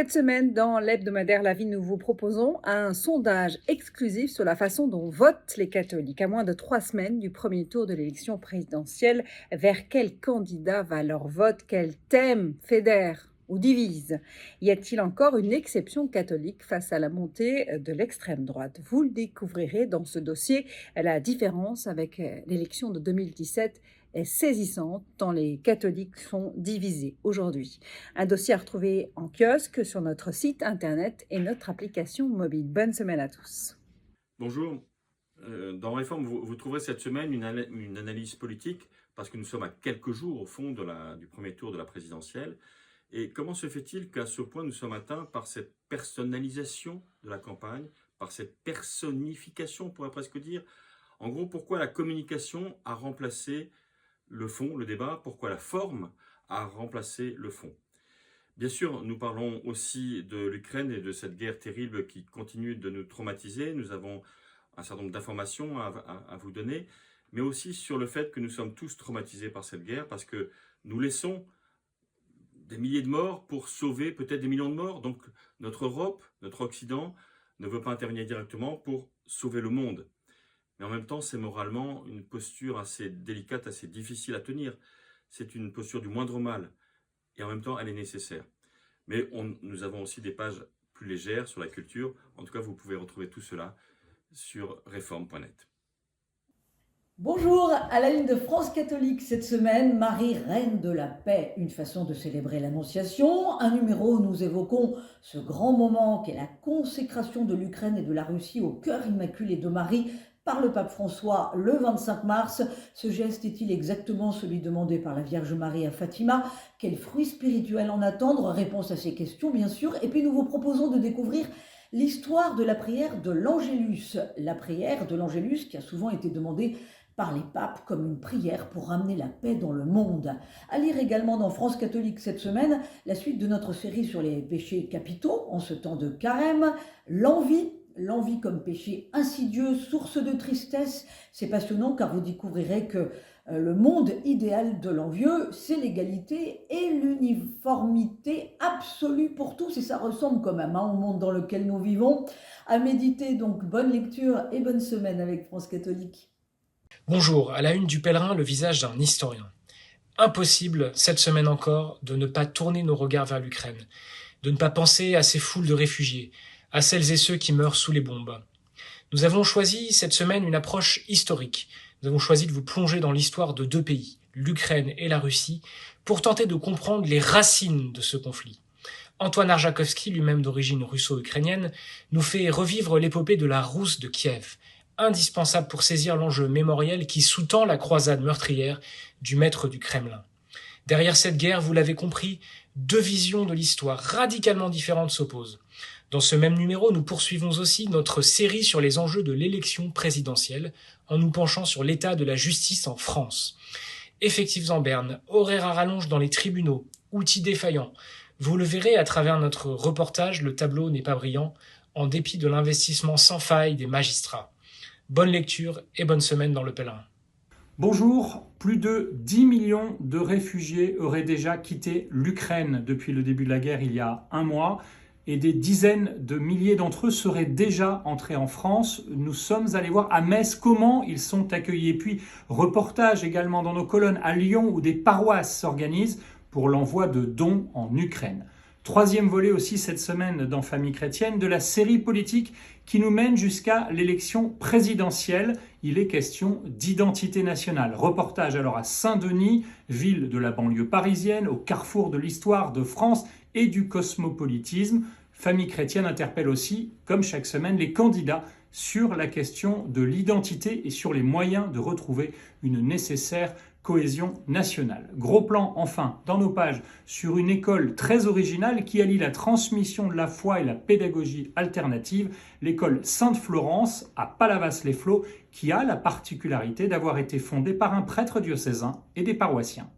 Cette semaine, dans l'hebdomadaire La Vie, nous vous proposons un sondage exclusif sur la façon dont votent les catholiques. À moins de 3 semaines du premier tour de l'élection présidentielle, vers quel candidat va leur vote? Quel thème fédère ou divise? Y a-t-il encore une exception catholique face à la montée de l'extrême droite? Vous le découvrirez dans ce dossier. La différence avec l'élection de 2017 est saisissante tant les catholiques sont divisés aujourd'hui. Un dossier à retrouver en kiosque sur notre site internet et notre application mobile. Bonne semaine à tous. Bonjour. Dans Réforme, vous trouverez cette semaine une analyse politique, parce que nous sommes à quelques jours au fond du premier tour de la présidentielle. Et comment se fait-il qu'à ce point nous sommes atteints par cette personnalisation de la campagne, par cette personnification, on pourrait presque dire. En gros, pourquoi la communication a remplacé le fond, le débat, pourquoi la forme a remplacé le fond. Bien sûr, nous parlons aussi de l'Ukraine et de cette guerre terrible qui continue de nous traumatiser. Nous avons un certain nombre d'informations à vous donner, mais aussi sur le fait que nous sommes tous traumatisés par cette guerre parce que nous laissons des milliers de morts pour sauver peut-être des millions de morts. Donc notre Europe, notre Occident ne veut pas intervenir directement pour sauver le monde. Mais en même temps, c'est moralement une posture assez délicate, assez difficile à tenir. C'est une posture du moindre mal. Et en même temps, elle est nécessaire. Mais nous avons aussi des pages plus légères sur la culture. En tout cas, vous pouvez retrouver tout cela sur réforme.net. Bonjour, à la une de France catholique cette semaine, Marie, reine de la paix, une façon de célébrer l'Annonciation. Un numéro où nous évoquons ce grand moment qu'est la consécration de l'Ukraine et de la Russie au cœur immaculé de Marie par le pape François le 25 mars. Ce geste est-il exactement celui demandé par la Vierge Marie à Fatima? Quel fruit spirituel en attendre? Réponse à ces questions, bien sûr. Et puis nous vous proposons de découvrir l'histoire de la prière de l'Angélus. La prière de l'Angélus qui a souvent été demandée par les papes comme une prière pour ramener la paix dans le monde. À lire également dans France catholique cette semaine, la suite de notre série sur les péchés capitaux en ce temps de carême, l'envie comme péché insidieux, source de tristesse. C'est passionnant car vous découvrirez que le monde idéal de l'envieux, c'est l'égalité et l'uniformité absolue pour tous. Et ça ressemble quand même au monde dans lequel nous vivons. À méditer donc, bonne lecture et bonne semaine avec France catholique. Bonjour, à la une du Pèlerin, le visage d'un historien. Impossible, cette semaine encore, de ne pas tourner nos regards vers l'Ukraine, de ne pas penser à ces foules de réfugiés, à celles et ceux qui meurent sous les bombes. Nous avons choisi cette semaine une approche historique. Nous avons choisi de vous plonger dans l'histoire de 2 pays, l'Ukraine et la Russie, pour tenter de comprendre les racines de ce conflit. Antoine Arjakovski, lui-même d'origine russo-ukrainienne, nous fait revivre l'épopée de la Rousse de Kiev, indispensable pour saisir l'enjeu mémoriel qui sous-tend la croisade meurtrière du maître du Kremlin. Derrière cette guerre, vous l'avez compris, 2 visions de l'histoire radicalement différentes s'opposent. Dans ce même numéro, nous poursuivons aussi notre série sur les enjeux de l'élection présidentielle, en nous penchant sur l'état de la justice en France. Effectifs en berne, horaires à rallonge dans les tribunaux, outils défaillants. Vous le verrez à travers notre reportage, le tableau n'est pas brillant, en dépit de l'investissement sans faille des magistrats. Bonne lecture et bonne semaine dans le Pèlerin. Bonjour, plus de 10 millions de réfugiés auraient déjà quitté l'Ukraine depuis le début de la guerre il y a 1 mois et des dizaines de milliers d'entre eux seraient déjà entrés en France. Nous sommes allés voir à Metz comment ils sont accueillis. Et puis, reportage également dans nos colonnes à Lyon où des paroisses s'organisent pour l'envoi de dons en Ukraine. 3e volet aussi cette semaine dans Famille chrétienne de la série politique qui nous mène jusqu'à l'élection présidentielle. Il est question d'identité nationale. Reportage alors à Saint-Denis, ville de la banlieue parisienne, au carrefour de l'histoire de France et du cosmopolitisme. Famille chrétienne interpelle aussi, comme chaque semaine, les candidats sur la question de l'identité et sur les moyens de retrouver une nécessaire cohésion nationale. Gros plan enfin dans nos pages sur une école très originale qui allie la transmission de la foi et la pédagogie alternative, l'école Sainte-Florence à Palavas-les-Flots, qui a la particularité d'avoir été fondée par un prêtre diocésain et des paroissiens.